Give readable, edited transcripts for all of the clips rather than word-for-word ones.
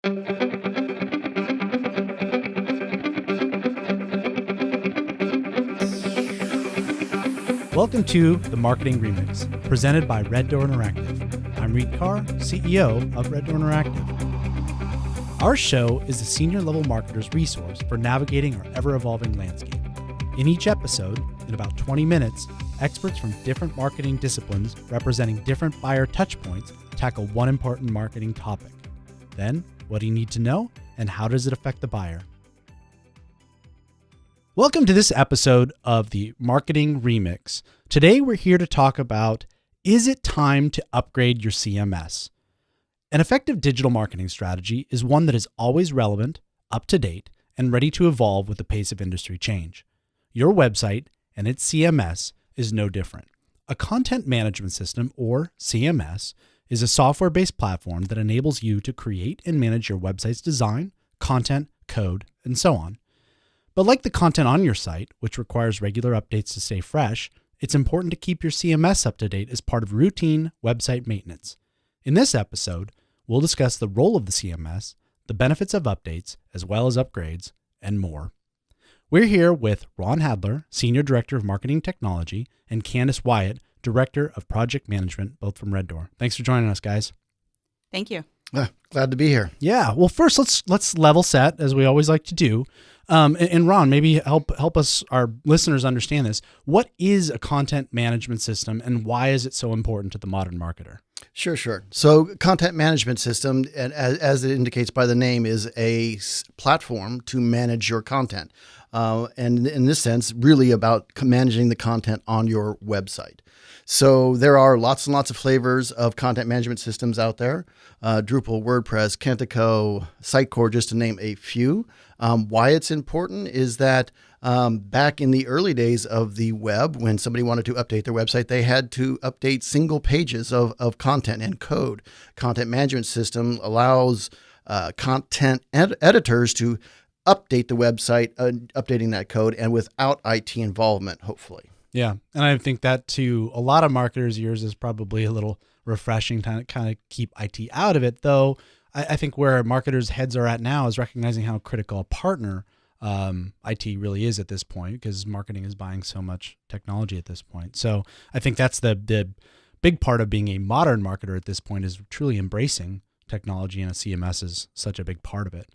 Welcome to the Marketing Remix, presented by Red Door Interactive. I'm Reed Carr, CEO of Red Door Interactive. Our show is a senior level marketer's resource for navigating our ever-evolving landscape. In each episode, in about 20 minutes, experts from different marketing disciplines representing different buyer touchpoints tackle one important marketing topic. Then, what do you need to know, and how does it affect the buyer? Welcome to this episode of the Marketing Remix. Today we're here to talk about, is it time to upgrade your CMS? An effective digital marketing strategy is one that is always relevant, up to date, and ready to evolve with the pace of industry change. Your website and its CMS is no different. A content management system, or CMS, is a software-based platform that enables you to create and manage your website's design, content, code, and so on. But like the content on your site, which requires regular updates to stay fresh, it's important to keep your CMS up to date as part of routine website maintenance. In this episode, we'll discuss the role of the CMS, the benefits of updates, as well as upgrades, and more. We're here with Ron Hadler, Senior Director of Marketing Technology, and Candace Wyatt, Director of Project Management, both from Red Door. Thanks for joining us, guys. Thank you. Glad to be here. Yeah. Well, first, let's level set, as we always like to do. And Ron, maybe help us, our listeners, understand this. What is a content management system, and why is it so important to the modern marketer? Sure. So content management system, and as it indicates by the name, is a platform to manage your content. And in this sense, really about managing the content on your website. So there are lots and lots of flavors of content management systems out there. Drupal, WordPress, Kentico, Sitecore, just to name a few. Why it's important is that back in the early days of the web, when somebody wanted to update their website, they had to update single pages of content and code. Content management system allows content editors to update the website, updating that code, and without IT involvement, hopefully. Yeah, and I think that to a lot of marketers' ears is probably a little refreshing to kind of keep IT out of it, though I think where marketers' heads are at now is recognizing how critical a partner IT really is at this point, because marketing is buying so much technology at this point. So I think that's the big part of being a modern marketer at this point, is truly embracing technology, and a CMS is such a big part of it.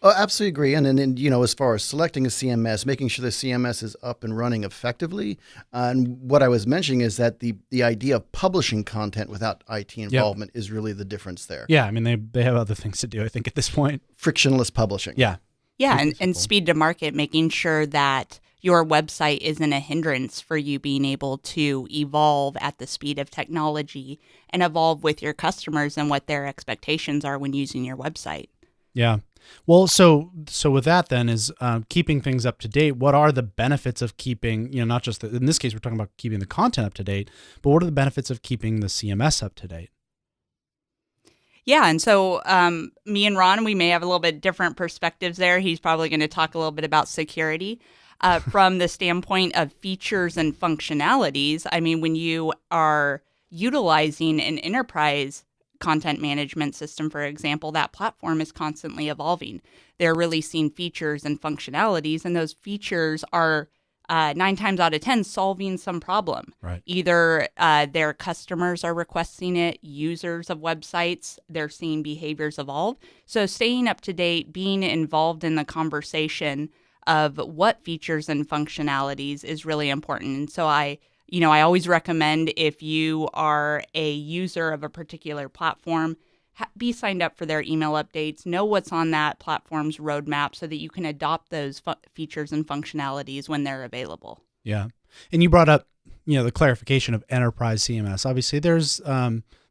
Oh, absolutely agree. And then, as far as selecting a CMS, making sure the CMS is up and running effectively. And what I was mentioning is that the idea of publishing content without IT involvement is really the difference there. Yeah. I mean, they have other things to do, I think, at this point. Frictionless publishing. Yeah. Yeah. And speed to market, making sure that your website isn't a hindrance for you being able to evolve at the speed of technology and evolve with your customers and what their expectations are when using your website. Yeah. Well, so with that then is keeping things up to date. What are the benefits of keeping, not just in this case, we're talking about keeping the content up to date, but what are the benefits of keeping the CMS up to date? Yeah. And so me and Ron, we may have a little bit different perspectives there. He's probably going to talk a little bit about security from the standpoint of features and functionalities. I mean, when you are utilizing an enterprise content management system, for example, that platform is constantly evolving. They're releasing features and functionalities, and those features are 9 times out of 10 solving some problem. Right. Either their customers are requesting it, users of websites, they're seeing behaviors evolve. So staying up to date, being involved in the conversation of what features and functionalities is really important. And so I always recommend, if you are a user of a particular platform, be signed up for their email updates, know what's on that platform's roadmap so that you can adopt those features and functionalities when they're available. Yeah. And you brought up, the clarification of enterprise CMS. Obviously, there's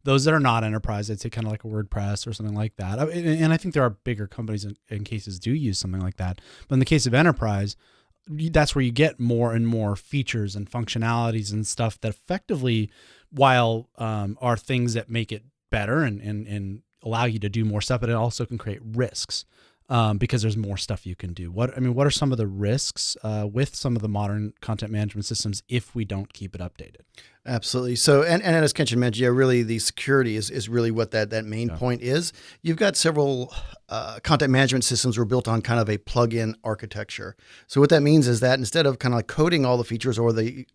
those that are not enterprise. I'd say kind of like a WordPress or something like that. And I think there are bigger companies in cases do use something like that. But in the case of enterprise, that's where you get more and more features and functionalities and stuff that effectively, while are things that make it better and allow you to do more stuff, but it also can create risks because there's more stuff you can do. What are some of the risks with some of the modern content management systems if we don't keep it updated? Absolutely. So, and as Kenshin mentioned, yeah, really the security is really what that main point is. You've got several content management systems were built on kind of a plug-in architecture. So what that means is that instead of kind of like coding all the features or the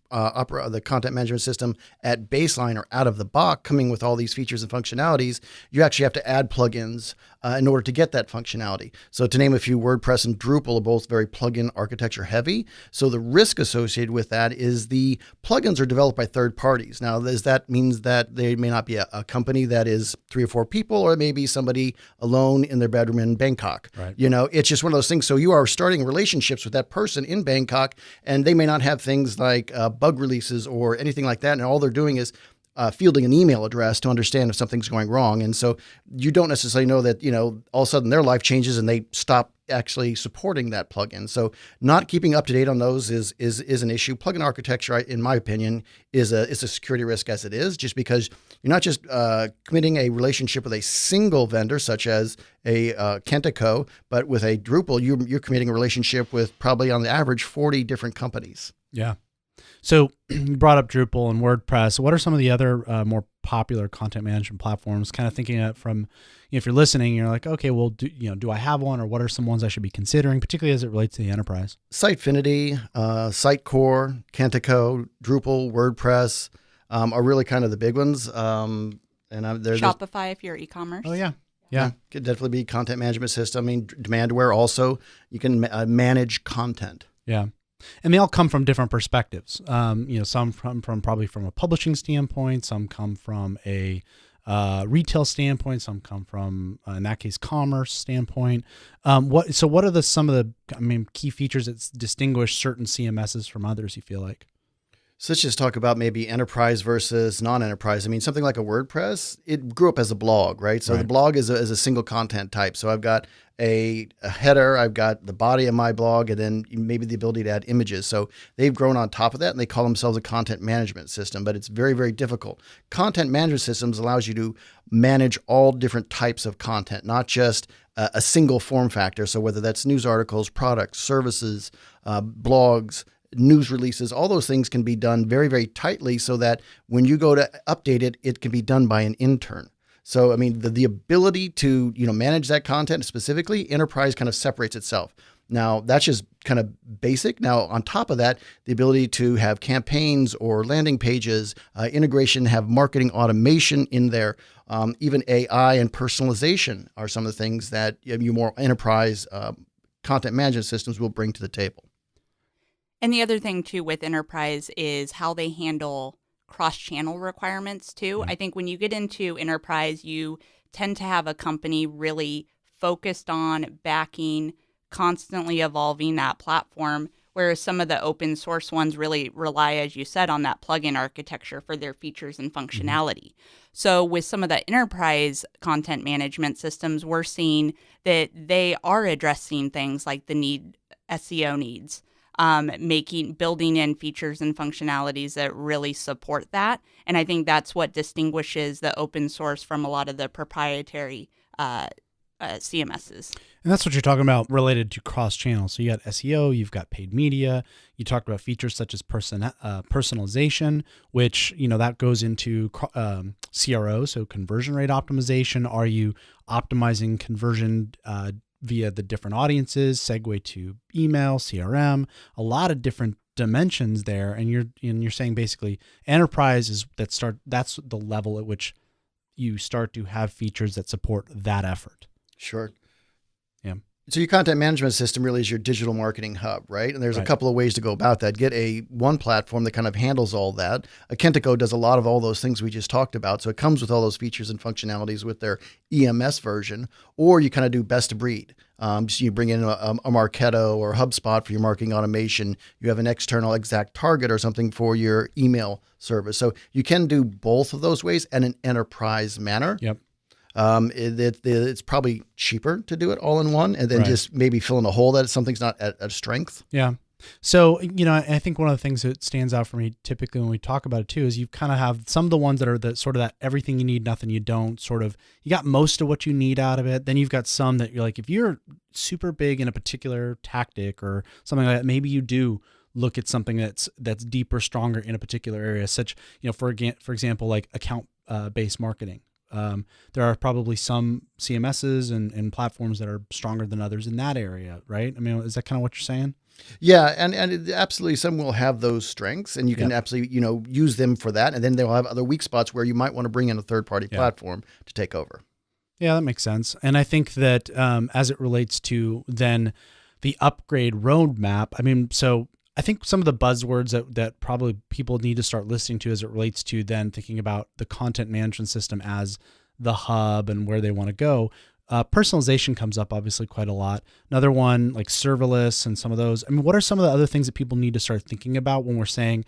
content management system at baseline or out of the box, coming with all these features and functionalities, you actually have to add plugins in order to get that functionality. So to name a few, WordPress and Drupal are both very plugin architecture heavy. So the risk associated with that is the plugins are developed by third parties. Now, that means that they may not be a company that is 3 or 4 people, or it may be somebody alone in their bedroom in Bangkok. Right. It's just one of those things. So you are starting relationships with that person in Bangkok, and they may not have things like bug releases or anything like that. And all they're doing is fielding an email address to understand if something's going wrong. And so you don't necessarily know that, all of a sudden their life changes and they stop actually supporting that plugin. So not keeping up to date on those is an issue. Plugin architecture, in my opinion, is a security risk as it is, just because you're not just committing a relationship with a single vendor, such as a Kentico, but with a Drupal, you're committing a relationship with probably on the average 40 different companies. Yeah. So you brought up Drupal and WordPress. What are some of the other more popular content management platforms? Kind of thinking it from, if you're listening, you're like, okay, well, do I have one, or what are some ones I should be considering, particularly as it relates to the enterprise? Sitefinity, Sitecore, Kentico, Drupal, WordPress are really kind of the big ones. There's Shopify if you're e-commerce. Oh yeah. Could definitely be content management system. I mean, Demandware also, you can manage content. Yeah. And they all come from different perspectives. Some from probably from a publishing standpoint, some come from a retail standpoint, some come from, in that case, commerce standpoint. What are some of the key features that distinguish certain CMSs from others, you feel like? So let's just talk about maybe enterprise versus non-enterprise. I mean, something like a WordPress, it grew up as a blog, right? So Right. The blog is a single content type. So I've got a header, I've got the body of my blog, and then maybe the ability to add images. So they've grown on top of that, and they call themselves a content management system, but it's very, very difficult. Content management systems allows you to manage all different types of content, not just a single form factor. So whether that's news articles, products, services, blogs, news releases, all those things can be done very, very tightly so that when you go to update it, it can be done by an intern. So, I mean, the ability to, manage that content specifically, enterprise kind of separates itself. Now, that's just kind of basic. Now, on top of that, the ability to have campaigns or landing pages, integration, have marketing automation in there, even AI and personalization are some of the things that you more enterprise content management systems will bring to the table. And the other thing, too, with enterprise is how they handle cross-channel requirements, too. I think when you get into enterprise, you tend to have a company really focused on backing, constantly evolving that platform, whereas some of the open source ones really rely, as you said, on that plugin architecture for their features and functionality. So with some of the enterprise content management systems, we're seeing that they are addressing things like the SEO needs, building in features and functionalities that really support that. And I think that's what distinguishes the open source from a lot of the proprietary CMSs. And that's what you're talking about related to cross-channel. So you got SEO, you've got paid media. You talked about features such as personalization, which, that goes into CRO, so conversion rate optimization. Are you optimizing conversion via the different audiences, segue to email, CRM, a lot of different dimensions there. And you're saying basically enterprise that's the level at which you start to have features that support that effort. Sure. Yeah. So your content management system really is your digital marketing hub, right? And there's a couple of ways to go about that. Get one platform that kind of handles all that. Kentico does a lot of all those things we just talked about. So it comes with all those features and functionalities with their EMS version, or you kind of do best of breed. So you bring in a Marketo or HubSpot for your marketing automation. You have an external exact target or something for your email service. So you can do both of those ways in an enterprise manner. Yep. It's probably cheaper to do it all in one and then just maybe fill in a hole that something's not at strength. Yeah. So, I think one of the things that stands out for me typically when we talk about it too, is you kind of have some of the ones that are the sort of that everything you need, nothing you don't sort of, you got most of what you need out of it. Then you've got some that you're like, if you're super big in a particular tactic or something like that, maybe you do look at something that's deeper, stronger in a particular area, such, for example, like account based marketing. There are probably some CMSs and platforms that are stronger than others in that area, right? I mean, is that kind of what you're saying? Yeah, and absolutely, some will have those strengths, and you can absolutely use them for that, and then they'll have other weak spots where you might want to bring in a third party platform to take over. Yeah, that makes sense. And I think that as it relates to then the upgrade roadmap, I mean, so I think some of the buzzwords that probably people need to start listening to as it relates to then thinking about the content management system as the hub and where they want to go. Personalization comes up obviously quite a lot. Another one like serverless and some of those. I mean, what are some of the other things that people need to start thinking about when we're saying,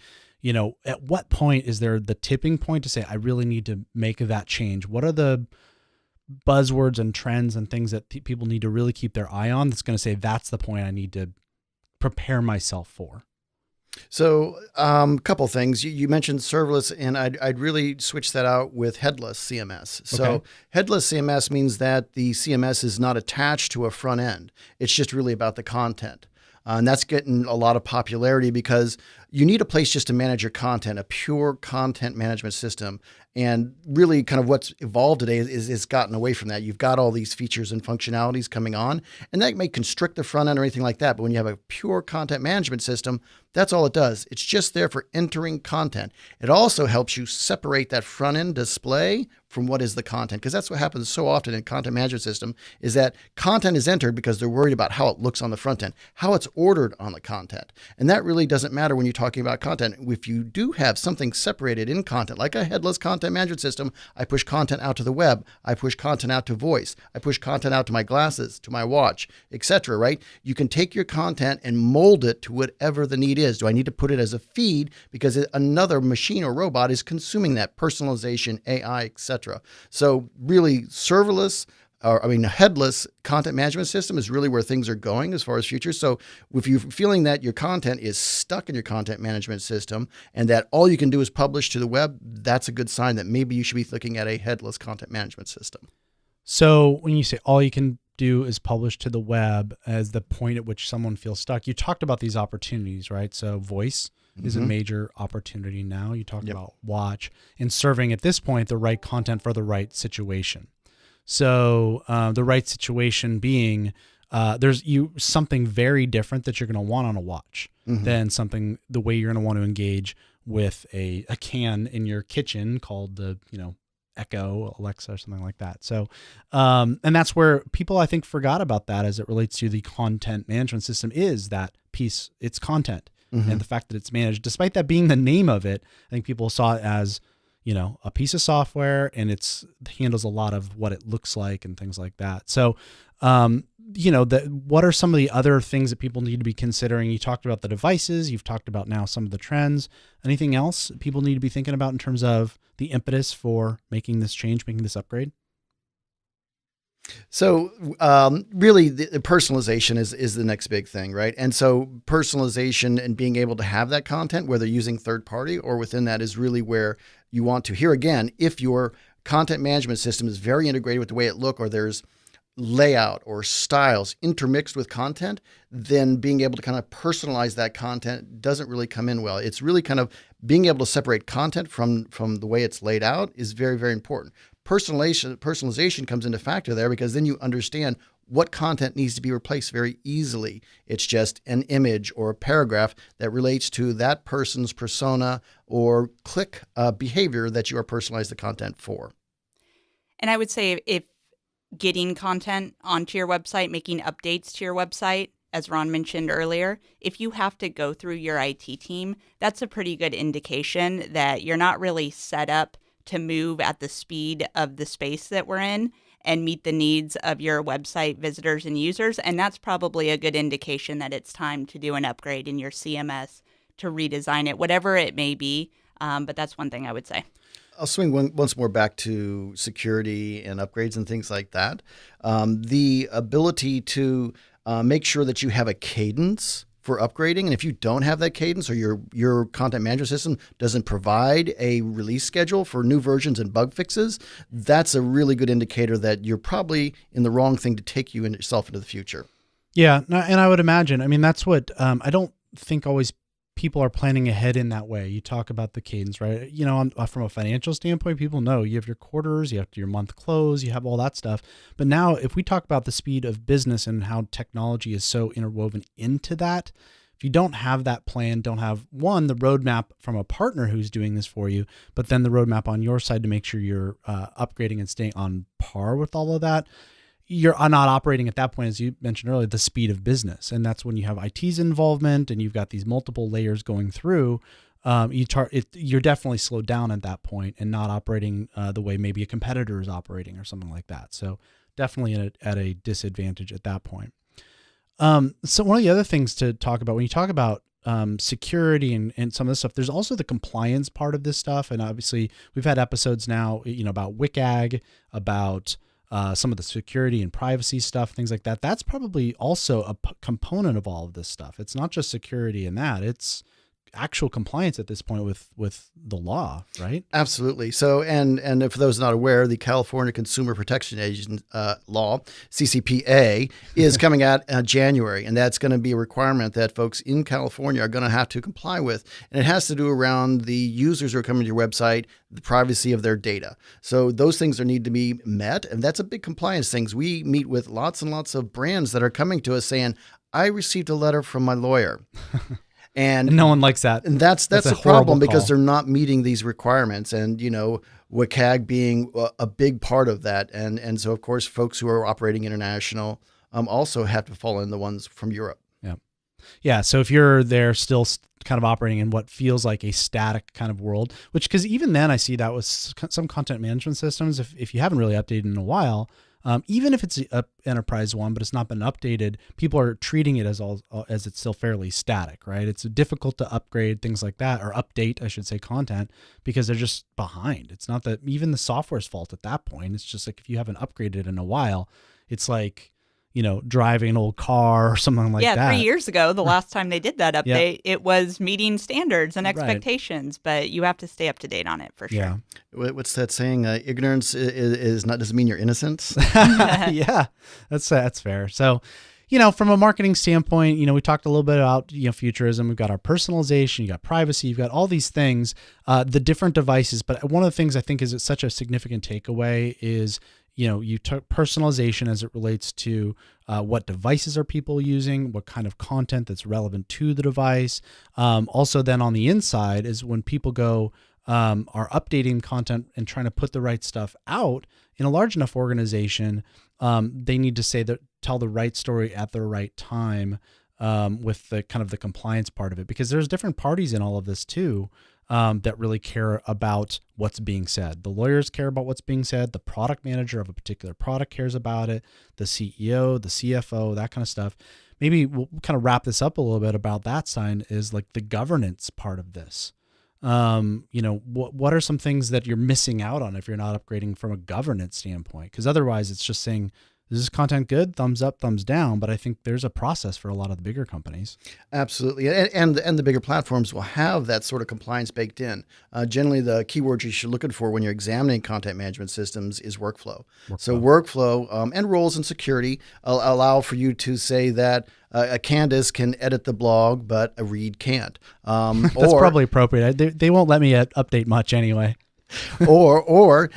at what point is there the tipping point to say, I really need to make that change? What are the buzzwords and trends and things that people need to really keep their eye on that's going to say, that's the point I need to prepare myself for? So a couple things. You mentioned serverless, and I'd really switch that out with Headless CMS. So Headless CMS means that the CMS is not attached to a front end. It's just really about the content. And that's getting a lot of popularity because you need a place just to manage your content, a pure content management system. And really kind of what's evolved today is gotten away from that. You've got all these features and functionalities coming on, and that may constrict the front end or anything like that. But when you have a pure content management system, that's all it does. It's just there for entering content. It also helps you separate that front end display from what is the content, because that's what happens so often in content management system is that content is entered because they're worried about how it looks on the front end, how it's ordered on the content. And that really doesn't matter when you're talking about content. If you do have something separated in content, like a headless content management system, I push content out to the web, I push content out to voice, I push content out to my glasses, to my watch, etc., right? You can take your content and mold it to whatever the need is. Do I need to put it as a feed because another machine or robot is consuming that? Personalization, AI, etc. So really headless content management system is really where things are going as far as future. So if you're feeling that your content is stuck in your content management system and that all you can do is publish to the web, that's a good sign that maybe you should be looking at a headless content management system. So when you say all you can do is publish to the web as the point at which someone feels stuck, you talked about these opportunities, right? So voice is a major opportunity now. You talked about watch and serving at this point the right content for the right situation. So the right situation being there's something very different that you're going to want on a watch than something the way you're going to want to engage with a can in your kitchen called the Echo, Alexa, or something like that. So and that's where people I think forgot about that as it relates to the content management system is that piece. It's content. And the fact that it's managed, despite that being the name of it, I think people saw it as, a piece of software and it handles a lot of what it looks like and things like that. So, what are some of the other things that people need to be considering? You talked about the devices, you've talked about now some of the trends. Anything else people need to be thinking about in terms of the impetus for making this change, making this upgrade? So really the personalization is the next big thing, right? And so personalization and being able to have that content, whether using third party or within that, is really where you want to. Here again, if your content management system is very integrated with the way it looks, or there's layout or styles intermixed with content, then being able to kind of personalize that content doesn't really come in well. It's really kind of being able to separate content from the way it's laid out is very, very important. Personalization comes into factor there because then you understand what content needs to be replaced very easily. It's just an image or a paragraph that relates to that person's persona or click behavior that you are personalized the content for. And I would say if getting content onto your website, making updates to your website, as Ron mentioned earlier, if you have to go through your IT team, that's a pretty good indication that you're not really set up to move at the speed of the space that we're in and meet the needs of your website visitors and users. And that's probably a good indication that it's time to do an upgrade in your CMS, to redesign it, whatever it may be. But that's one thing I would say. I'll swing once more back to security and upgrades and things like that. The ability to make sure that you have a cadence for upgrading. And if you don't have that cadence, or your content management system doesn't provide a release schedule for new versions and bug fixes, that's a really good indicator that you're probably in the wrong thing to take yourself into the future. Yeah. And I would imagine, I mean, that's what I don't think always people are planning ahead in that way. You talk about the cadence, right? From a financial standpoint, people know you have your quarters, you have your month close, you have all that stuff. But now if we talk about the speed of business and how technology is so interwoven into that, if you don't have that plan, don't have the roadmap from a partner who's doing this for you, but then the roadmap on your side to make sure you're upgrading and staying on par with all of that, you're not operating at that point, as you mentioned earlier, the speed of business. And that's when you have IT's involvement and you've got these multiple layers going through. You're definitely slowed down at that point and not operating the way maybe a competitor is operating or something like that. So definitely at a disadvantage at that point. So one of the other things to talk about when you talk about security and some of this stuff, there's also the compliance part of this stuff. And obviously we've had episodes now, about WCAG, about some of the security and privacy stuff, things like that. That's probably also a component of all of this stuff. It's not just security and that, it's actual compliance at this point with the law, right? Absolutely. So, and for those not aware, the California Consumer Protection Agency law, CCPA, is coming out January, and that's going to be a requirement that folks in California are going to have to comply with, and it has to do around the users who are coming to your website, the privacy of their data. So those things need to be met, and that's a big compliance thing. We meet with lots and lots of brands that are coming to us saying, "I received a letter from my lawyer." And no one likes that. And that's a problem because they're not meeting these requirements. And, WCAG being a big part of that. And so, of course, folks who are operating international also have to fall in the ones from Europe. Yeah. Yeah. So if you're there still kind of operating in what feels like a static kind of world, because even then I see that with some content management systems, if you haven't really updated in a while, even if it's an enterprise one, but it's not been updated, people are treating it as it's still fairly static, right? It's difficult to upgrade things like that, or update, I should say, content, because they're just behind. It's not that even the software's fault at that point. It's just like if you haven't upgraded in a while, it's like, driving an old car or something like that. Yeah, 3 years ago, the last time they did that update, it was meeting standards and expectations, but you have to stay up to date on it for sure. Yeah. What's that saying? Ignorance doesn't mean you're innocent. Yeah, that's fair. So, from a marketing standpoint, we talked a little bit about, futurism. We've got our personalization, you got privacy, you've got all these things, the different devices. But one of the things I think is such a significant takeaway is, you took personalization as it relates to what devices are people using, what kind of content that's relevant to the device. Also then on the inside is when people are updating content and trying to put the right stuff out in a large enough organization, they need to tell the right story at the right time, with the kind of the compliance part of it, because there's different parties in all of this too. That really care about what's being said. The lawyers care about what's being said. The product manager of a particular product cares about it. The CEO, the CFO, that kind of stuff. Maybe we'll kind of wrap this up a little bit about that side is like the governance part of this. What are some things that you're missing out on if you're not upgrading from a governance standpoint? Because otherwise it's just saying, is this content good? Thumbs up, thumbs down. But I think there's a process for a lot of the bigger companies. Absolutely. And the bigger platforms will have that sort of compliance baked in. Generally, the keywords you should look for when you're examining content management systems is workflow. So workflow and roles and security allow for you to say that a Candace can edit the blog, but a Reed can't. That's probably appropriate. They won't let me update much anyway. or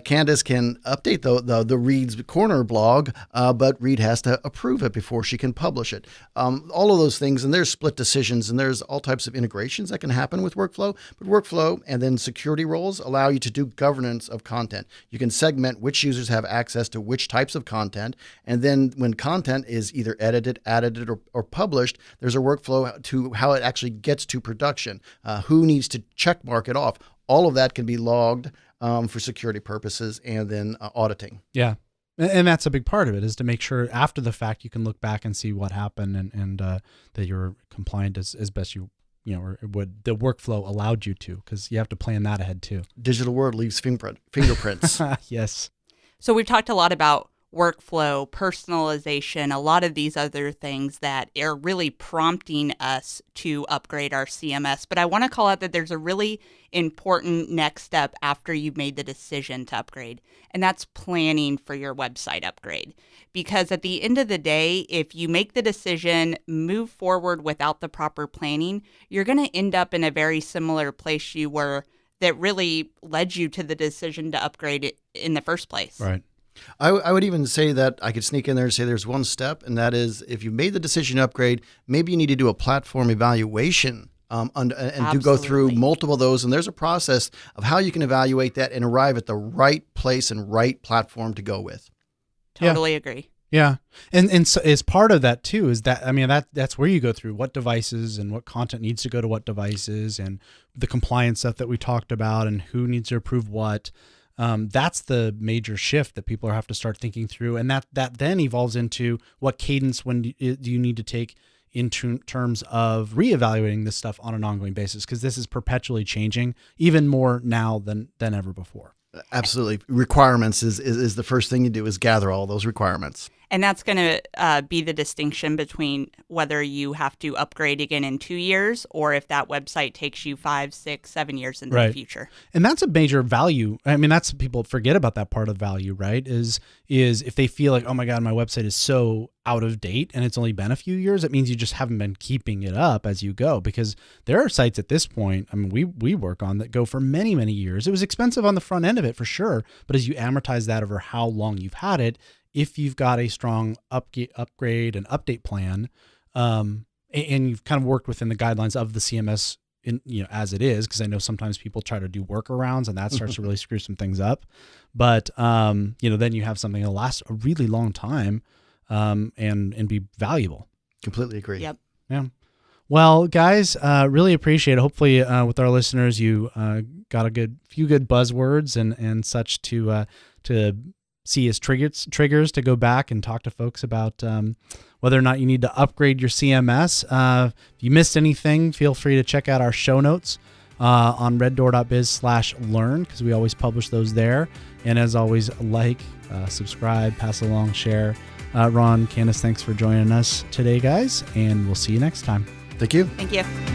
Candace can update the Reed's Corner blog, but Reed has to approve it before she can publish it. All of those things, and there's split decisions, and there's all types of integrations that can happen with workflow. But workflow and then security roles allow you to do governance of content. You can segment which users have access to which types of content, and then when content is either edited, added, or published, there's a workflow to how it actually gets to production. Who needs to check mark it off? All of that can be logged for security purposes and then auditing. Yeah. And that's a big part of it, is to make sure after the fact you can look back and see what happened and that you're compliant as best or what the workflow allowed you to, because you have to plan that ahead too. Digital world leaves fingerprints. Yes. So we've talked a lot about workflow, personalization, a lot of these other things that are really prompting us to upgrade our CMS. But I want to call out that there's a really important next step after you've made the decision to upgrade, and that's planning for your website upgrade. Because at the end of the day, if you make the decision, move forward without the proper planning, you're going to end up in a very similar place you were that really led you to the decision to upgrade it in the first place. Right. I would even say that I could sneak in there and say there's one step, and that is if you made the decision to upgrade, maybe you need to do a platform evaluation and to go through multiple of those. And there's a process of how you can evaluate that and arrive at the right place and right platform to go with. Totally agree. Yeah. And so as part of that too is that, I mean, that's where you go through what devices and what content needs to go to what devices and the compliance stuff that we talked about and who needs to approve what. That's the major shift that people have to start thinking through. And that then evolves into what cadence do you need to take in terms of reevaluating this stuff on an ongoing basis, because this is perpetually changing even more now than ever before. Absolutely. Requirements is the first thing you do is gather all those requirements. And that's going to be the distinction between whether you have to upgrade again in 2 years or if that website takes you 5, 6, 7 years into the future. And that's a major value. I mean, that's people forget about that part of value, right? Is if they feel like, oh my God, my website is so out of date and it's only been a few years, it means you just haven't been keeping it up as you go, because there are sites at this point, I mean, we work on that go for many, many years. It was expensive on the front end of it for sure, but as you amortize that over how long you've had it, if you've got a strong upgrade and update plan, and you've kind of worked within the guidelines of the CMS as it is, because I know sometimes people try to do workarounds and that starts to really screw some things up. But then you have something that'll last a really long time, and be valuable. Completely agree. Yep. Yeah. Well, guys, really appreciate it. Hopefully, with our listeners, you got a few good buzzwords and such to see as triggers to go back and talk to folks about whether or not you need to upgrade your CMS. If you missed anything, feel free to check out our show notes on reddoor.biz/learn, because we always publish those there. And as always, subscribe, pass along, share. Ron, Candace, thanks for joining us today, guys, and we'll see you next time. Thank you. Thank you.